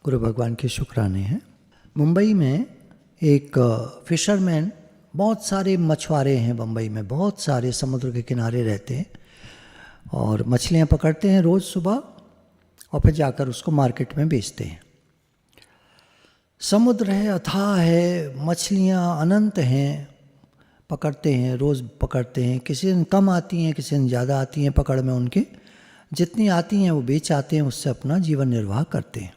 गुरु भगवान के शुक्राने हैं। मुंबई में एक फिशरमैन, बहुत सारे मछुआरे हैं मुंबई में, बहुत सारे समुद्र के किनारे रहते हैं और मछलियाँ पकड़ते हैं रोज़ सुबह और फिर जाकर उसको मार्केट में बेचते हैं। समुद्र है, अथाह है, मछलियाँ अनंत हैं, पकड़ते हैं, रोज़ पकड़ते हैं। किसी दिन कम आती हैं, किसी दिन ज़्यादा आती हैं पकड़ में उनके। जितनी आती हैं वो बेच आते हैं, उससे अपना जीवन निर्वाह करते हैं।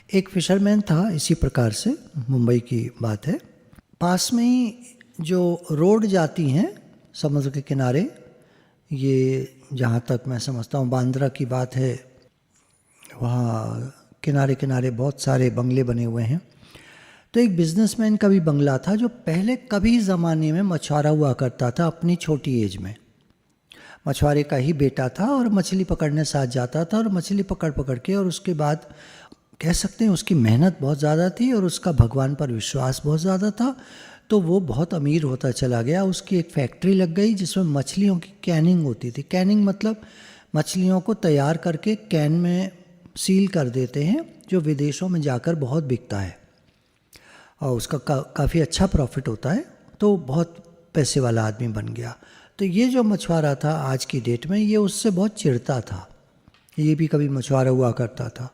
एक फिशरमैन था, इसी प्रकार से मुंबई की बात है। पास में ही जो रोड जाती हैं समुद्र के किनारे, ये जहाँ तक मैं समझता हूँ बांद्रा की बात है, वहाँ किनारे किनारे बहुत सारे बंगले बने हुए हैं। तो एक बिजनेसमैन का भी बंगला था जो पहले कभी ज़माने में मछुआरा हुआ करता था। अपनी छोटी एज में मछुआरे का ही बेटा था और मछली पकड़ने साथ जाता था और मछली पकड़ पकड़ के, और उसके बाद कह सकते हैं उसकी मेहनत बहुत ज़्यादा थी और उसका भगवान पर विश्वास बहुत ज़्यादा था, तो वो बहुत अमीर होता चला गया। उसकी एक फैक्ट्री लग गई जिसमें मछलियों की कैनिंग होती थी। कैनिंग मतलब मछलियों को तैयार करके कैन में सील कर देते हैं, जो विदेशों में जाकर बहुत बिकता है और उसका काफ़ी अच्छा प्रॉफिट होता है, तो बहुत पैसे वाला आदमी बन गया। तो ये जो मछुआरा था आज की डेट में, ये उससे बहुत चिढ़ता था। ये भी कभी मछुआरा हुआ करता था।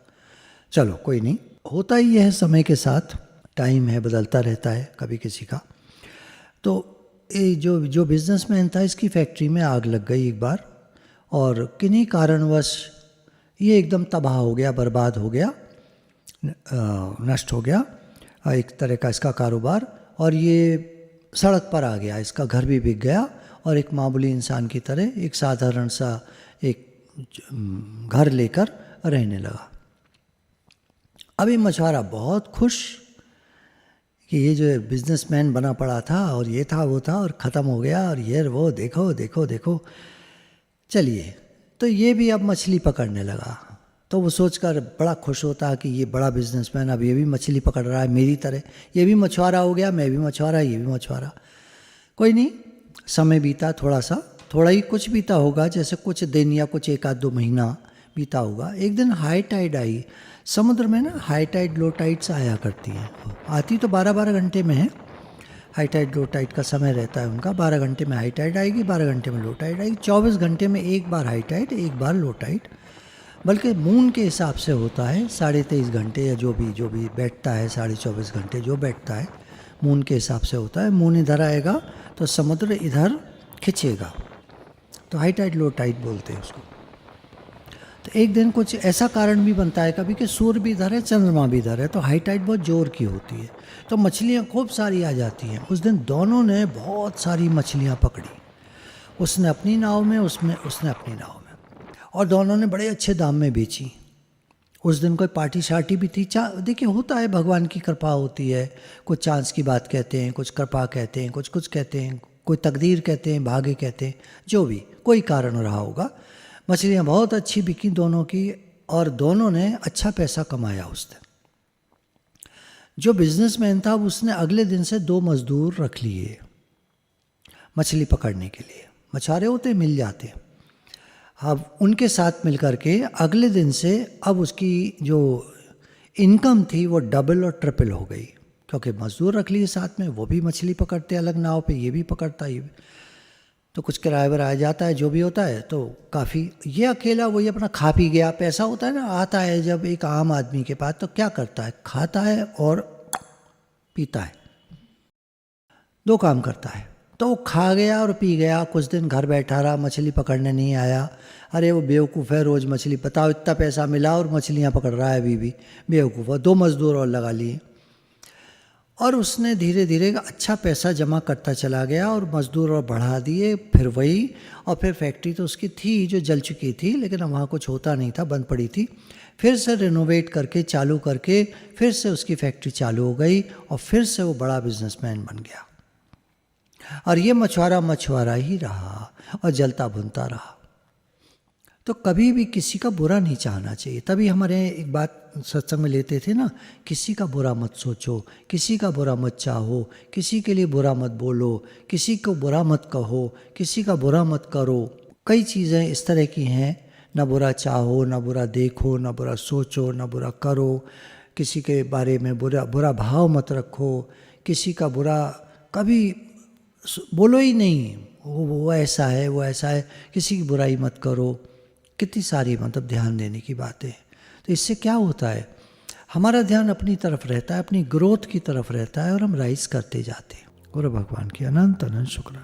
चलो कोई नहीं, होता ही है, समय के साथ टाइम है, बदलता रहता है कभी किसी का। तो ये जो बिजनेसमैन था, इसकी फैक्ट्री में आग लग गई एक बार और किन्हीं कारणवश ये एकदम तबाह हो गया, बर्बाद हो गया, नष्ट हो गया एक तरह का इसका कारोबार, और ये सड़क पर आ गया। इसका घर भी बिक गया और एक मामूली इंसान की तरह एक साधारण सा एक घर लेकर रहने लगा। अभी मछुआरा बहुत खुश कि ये जो बिजनेसमैन बना पड़ा था और ये था वो था और ख़त्म हो गया, और ये वो देखो देखो देखो। चलिए, तो ये भी अब मछली पकड़ने लगा। तो वो सोचकर बड़ा खुश होता कि ये बड़ा बिजनेसमैन अब ये भी मछली पकड़ रहा है मेरी तरह, ये भी मछुआरा हो गया, मैं भी मछुआरा, ये भी मछुआरा। कोई नहीं, समय बीता, थोड़ा ही कुछ बीता होगा, जैसे कुछ दिन या कुछ एक आध दो महीना बीता होगा। एक दिन हाई टाइड आई। समुद्र में ना हाई टाइड लो टाइड्स आया करती हैं। आती तो 12-12 घंटे में है। हाई टाइड लो टाइड का समय रहता है उनका। 12 घंटे में हाई टाइड आएगी, 12 घंटे में लो टाइड आएगी। 24 घंटे में एक बार हाई टाइड, एक बार लो टाइड। बल्कि मून के हिसाब से होता है 23.5 घंटे, या जो भी बैठता है 24.5 घंटे जो बैठता है मून के हिसाब से होता है। मून इधर आएगा तो समुद्र इधर खिंचेगा, तो हाई टाइड लो टाइड बोलते हैं उसको। तो एक दिन कुछ ऐसा कारण भी बनता है कभी कि सूर्य भी इधर है, चंद्रमा भी इधर है, तो हाई टाइड बहुत जोर की होती है, तो मछलियाँ खूब सारी आ जाती हैं। उस दिन दोनों ने बहुत सारी मछलियाँ पकड़ी, उसने अपनी नाव में, उसने अपनी नाव में, और दोनों ने बड़े अच्छे दाम में बेची। उस दिन कोई पार्टी शार्टी भी थी। देखिए, होता है, भगवान की कृपा होती है। कुछ चांस की बात कहते हैं, कुछ कृपा कहते हैं, कुछ कहते हैं, कोई तकदीर कहते हैं, भाग्य कहते हैं, जो भी कोई कारण रहा होगा। मछलियाँ बहुत अच्छी बिकी दोनों की, और दोनों ने अच्छा पैसा कमाया उस दिन। जो बिजनेसमैन था उसने अगले दिन से 2 मजदूर रख लिए मछली पकड़ने के लिए। मछुआरे होते मिल जाते। अब उनके साथ मिलकर के अगले दिन से अब उसकी जो इनकम थी वो डबल और ट्रिपल हो गई, क्योंकि मजदूर रख लिए साथ में, वो भी मछली पकड़ते अलग नाव पे, ये भी पकड़ता, ये भी। तो कुछ किराएवर आ जाता है, जो भी होता है, तो काफ़ी। ये अकेला वही अपना खा पी गया। पैसा होता है ना, आता है जब एक आम आदमी के पास, तो क्या करता है, खाता है और पीता है, 2 काम करता है। तो वो खा गया और पी गया। कुछ दिन घर बैठा रहा, मछली पकड़ने नहीं आया। अरे वो बेवकूफ़ है, रोज़ मछली, बताओ इतना पैसा मिला और मछलियाँ पकड़ रहा है अभी भी, बेवकूफ़ है। 2 मजदूर और लगा लिए, और उसने धीरे धीरे अच्छा पैसा जमा करता चला गया और मजदूर और बढ़ा दिए। फिर वही, और फिर फैक्ट्री तो उसकी थी जो जल चुकी थी, लेकिन वहाँ कुछ होता नहीं था, बंद पड़ी थी। फिर से रिनोवेट करके, चालू करके, फिर से उसकी फैक्ट्री चालू हो गई और फिर से वो बड़ा बिजनेसमैन बन गया। और ये मछुआरा ही रहा और जलता भुनता रहा। तो कभी भी किसी का बुरा नहीं चाहना चाहिए। तभी हमारे एक बात सत्संग में लेते थे ना, किसी का बुरा मत सोचो, किसी का बुरा मत चाहो, किसी के लिए बुरा मत बोलो, किसी को बुरा मत कहो, किसी का बुरा मत करो। कई चीज़ें इस तरह की हैं ना बुरा चाहो, ना बुरा देखो, ना बुरा सोचो, ना बुरा करो, किसी के बारे में बुरा भाव मत रखो, किसी का बुरा कभी बोलो ही नहीं, वो ऐसा है, वो ऐसा है, किसी की बुराई मत करो। कितनी सारी मतलब ध्यान देने की बातें। तो इससे क्या होता है, हमारा ध्यान अपनी तरफ रहता है, अपनी ग्रोथ की तरफ रहता है और हम राइज करते जाते हैं। गुरु भगवान की अनंत अनंत शुक्र।